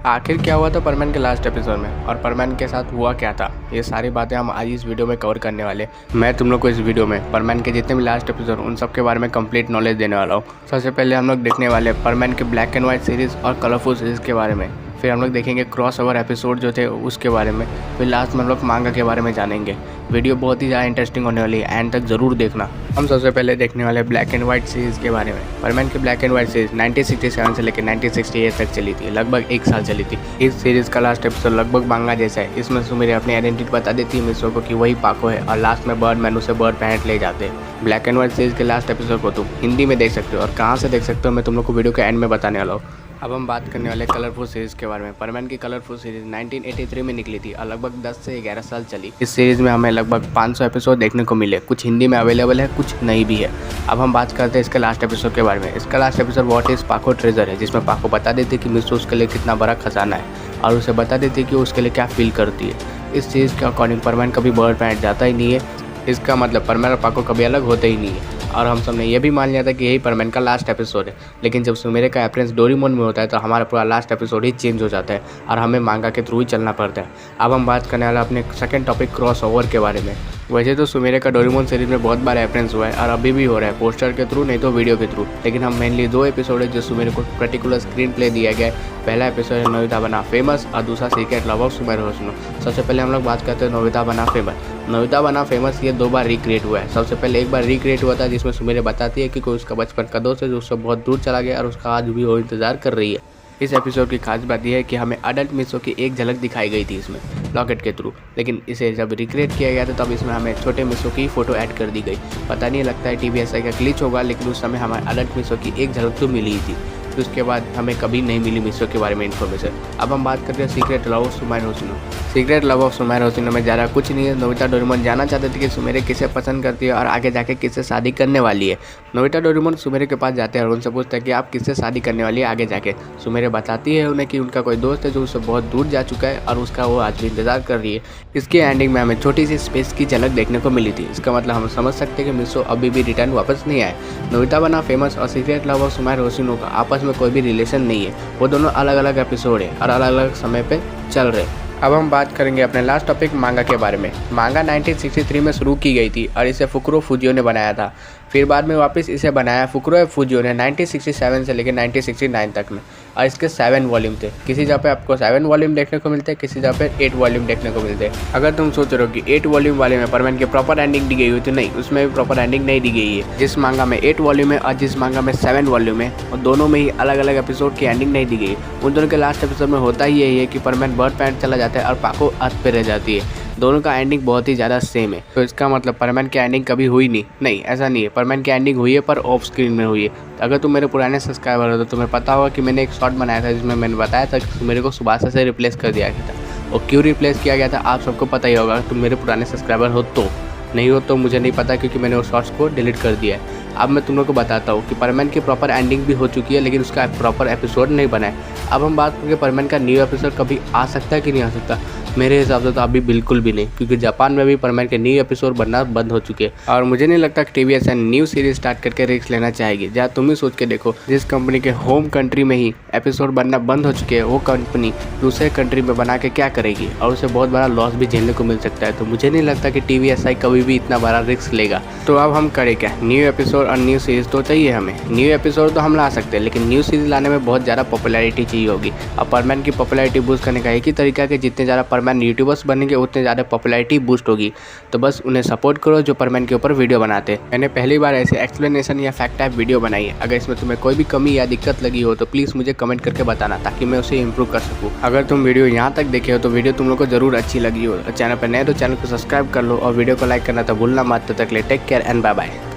आखिर क्या हुआ था परमैन के लास्ट एपिसोड में और परमैन के साथ हुआ क्या था, ये सारी बातें हम आज इस वीडियो में कवर करने वाले। मैं तुम लोग को इस वीडियो में परमैन के जितने भी लास्ट एपिसोड उन सब के बारे में कंप्लीट नॉलेज देने वाला हूँ। सबसे पहले हम लोग देखने वाले परमैन के ब्लैक एंड व्हाइट सीरीज़ और कलरफुल सीरीज़ के बारे में। फिर हम लोग देखेंगे क्रॉस ओवर एपिसोड जो थे उसके बारे में। फिर लास्ट में हम लोग मांगा के बारे में जानेंगे। वीडियो बहुत ही ज़्यादा इंटरेस्टिंग होने वाली है, एंड तक ज़रूर देखना। हम सबसे पहले देखने वाले ब्लैक एंड व्हाइट सीरीज़ के बारे में। परमैन की ब्लैक एंड व्हाइट सीरीज़ 1967 से लेकर 1968 तक चली थी, लगभग 1 साल चली थी। इस सीरीज़ का लास्ट एपिसोड लगभग मांगा जैसा है। इसमें सुमिरे अपनी आइडेंटिटी बता देती है मिसो को कि वही पाको है, और लास्ट में बर्ड मैन उसे बर्ड पैंट ले जाते हैं। ब्लैक एंड व्हाइट सीरीज़ के लास्ट एपिसोड को तुम हिंदी में देख सकते हो, और कहाँ से देख सकते हो मैं तुम लोग को वीडियो के एंड में बताने वाला हूँ। अब हम बात करने वाले कलरफुल सीरीज़ के बारे में। परमैन की कलरफुल सीरीज़ 1983 में निकली थी और लगभग 10 से 11 साल चली। इस सीरीज़ में हमें लगभग 500 एपिसोड देखने को मिले। कुछ हिंदी में अवेलेबल है, कुछ नहीं भी है। अब हम बात करते हैं इसके लास्ट एपिसोड के बारे में। इसका लास्ट एपिसोड व्हाट इज़ पाको ट्रेजर है, जिसमें पाको बता देती है कि मिसो उसके लिए कितना बड़ा खजाना है, और उसे बता देती है कि उसके लिए क्या फील करती है। इस सीरीज़ के अकॉर्डिंग परमैन कभी बर्ड पैंट जाता ही नहीं है। इसका मतलब परमैन और पाको कभी अलग होते ही नहीं है, और हम सब ने यह भी मान लिया था कि यही परमैन का लास्ट एपिसोड है। लेकिन जब सुमिरे का रेफरेंस डोरेमोन में होता है तो हमारा पूरा लास्ट एपिसोड ही चेंज हो जाता है और हमें मांगा के थ्रू ही चलना पड़ता है। अब हम बात करने वाला अपने सेकंड टॉपिक क्रॉस ओवर के बारे में। वैसे तो सुमिरे का डोरेमोन सीरीज में बहुत बार रेफरेंस हुआ है और अभी भी हो रहा है, पोस्टर के थ्रू नहीं तो वीडियो के थ्रू। लेकिन हम मेनली 2 एपिसोड है जो सुमिरे को पर्टिकुलर स्क्रीन प्ले दिया गया है। पहला एपिसोड है नोबिता बना फेमस और दूसरा सीक्रेट लव ऑफ सुमिरे होशनो। सबसे पहले हम लोग बात करते हैं नोबिता बना फेमस। नोबिता बना फेमस ये 2 बार रिक्रिएट हुआ है। सबसे पहले एक बार रिक्रिएट हुआ था जिसमें सुमिरे बताती है कि कोई उसका बचपन का दोस्त है जो उससे बहुत दूर चला गया और उसका आज भी वो इंतजार कर रही है। इस एपिसोड की खास बात यह है कि हमें अडल्ट मिसो की एक झलक दिखाई गई थी इसमें लॉकेट के थ्रू, लेकिन इसे जब रिक्रिएट किया गया था तब इसमें हमें छोटे मिसो की फ़ोटो ऐड कर दी गई। पता नहीं लगता है TVSI का ग्लिच होगा, लेकिन उस समय हमें अडल्ट मिसो की एक झलक तो मिली ही थी। तो उसके बाद हमें कभी नहीं मिली मिसो के बारे में इन्फॉर्मेशन। अब हम बात करते हैं secret love of Sumire Hoshino. Secret love of Sumire Hoshino में ज़्यादा कुछ नहीं है। नोबिता डोरेमोन जानना चाहते थे कि सुमिरे किसे पसंद करती है और आगे जाके किससे शादी करने वाली है। नोबिता डोरेमोन सुमिरे के पास जाते हैं और उनसे पूछते हैं कि आप किससे शादी करने वाली है आगे जाके। सुमिरे बताती है उन्हें कि उनका कोई दोस्त है जो उससे बहुत दूर जा चुका है और उसका वो आज भी इंतजार कर रही है। इसके एंडिंग में हमें छोटी सी स्पेस की झलक देखने को मिली थी। इसका मतलब हम समझ सकते हैं कि मिसो अभी भी रिटर्न वापस नहीं आए। नोबिता बना फेमस और सीक्रेट लव ऑफ सुमिरे होशनो का आपस में कोई भी रिलेशन नहीं है। वो दोनों अलग अलग एपिसोड है और अलग अलग समय पे चल रहे। अब हम बात करेंगे अपने लास्ट टॉपिक मांगा के बारे में। मांगा 1963 में शुरू की गई थी और इसे फुकुरो फुजियो ने बनाया था। फिर बाद में वापस इसे बनाया फुकुरो फुजियो ने 1967 से लेकर 1969 तक में, और इसके 7 वॉल्यूम थे। किसी जगह पे आपको 7 वॉल्यूम देखने को मिलते हैं, किसी जगह पे 8 वॉल्यूम देखने को मिलते हैं। अगर तुम सोच रहे हो कि 8 वॉल्यूम वाले में परमैन की प्रॉपर एंडिंग दी गई हुई तो नहीं, उसमें भी प्रॉपर एंडिंग नहीं दी गई है। जिस मांगा में 8 वॉल्यूम है और जिस मांगा में 7 वॉल्यूम है, और दोनों में ही अलग अलग एपिसोड की एंडिंग नहीं दी गई। उन दोनों के लास्ट एपिसोड में होता ही यही है कि परमैन बर्ड पैंट चला जाता है और पाको अर्थ पे रह जाती है। दोनों का एंडिंग बहुत ही ज़्यादा सेम है। तो इसका मतलब परमैन की एंडिंग कभी हुई नहीं, ऐसा नहीं है। परमैन की एंडिंग हुई है पर ऑफ स्क्रीन में हुई है। अगर तुम मेरे पुराने सब्सक्राइबर हो तो तुम्हें पता होगा कि मैंने एक शॉर्ट बनाया था जिसमें मैंने बताया था कि मेरे को सुबासा से रिप्लेस कर दिया गया था। और क्यों रिप्लेस किया गया था आप सबको पता ही होगा, तुम मेरे पुराने सब्सक्राइबर हो तो। नहीं हो तो मुझे नहीं पता, क्योंकि मैंने उस शॉर्ट्स को डिलीट कर दिया है। अब मैं तुम लोग को बताता हूँ कि परमैन की प्रॉपर एंडिंग भी हो चुकी है, लेकिन उसका प्रॉपर एपिसोड नहीं बना है। अब हम बात करेंगे परमैन का न्यू एपिसोड कभी आ सकता है कि नहीं आ सकता। मेरे हिसाब से तो अभी बिल्कुल भी नहीं, क्योंकि जापान में भी परमैन के न्यू एपिसोड बनना बंद हो चुके हैं। और मुझे नहीं लगता कि TVSI न्यू सीरीज स्टार्ट करके रिस्क लेना चाहेगी। जहाँ तुम ही सोच के देखो, जिस कंपनी के होम कंट्री में ही एपिसोड बनना बंद हो चुके हैं, वो कंपनी दूसरे कंट्री में बना के क्या करेगी, और उसे बहुत बड़ा लॉस भी झेलने को मिल सकता है। तो मुझे नहीं लगता कि TVSI कभी भी इतना बड़ा रिस्क लेगा। तो अब हम करें क्या? न्यू एपिसोड और न्यू सीरीज तो चाहिए हमें। न्यू एपिसोड तो हम ला सकते हैं, लेकिन न्यू सीरीज लाने में बहुत ज़्यादा पॉपुलैरिटी चाहिए होगी। अब परमैन की पॉपुलैरिटी बूस्ट करने का एक ही तरीका है, जितने ज़्यादा परमैन यूट्यूबर्स बनेंगे उतने ज़्यादा पॉपुलैरिटी बूस्ट होगी। तो बस उन्हें सपोर्ट करो जो परमैन के ऊपर वीडियो बनाते हैं। मैंने पहली बार ऐसे एक्सप्लेनेशन या फैक्ट टाइप वीडियो बनाई है। अगर इसमें तुम्हें कोई भी कमी या दिक्कत लगी हो तो प्लीज़ मुझे कमेंट करके बताना, ताकि मैं उसे इंप्रूव कर सकूँ। अगर तुम वीडियो यहाँ तक देखे हो तो वीडियो तुम लोग को जरूर अच्छी लगी हो। चैनल पर नए तो चैनल को सब्सक्राइब कर लो और वीडियो को लाइक करना तो भूलना मत। तब तक के लिए take care and bye bye.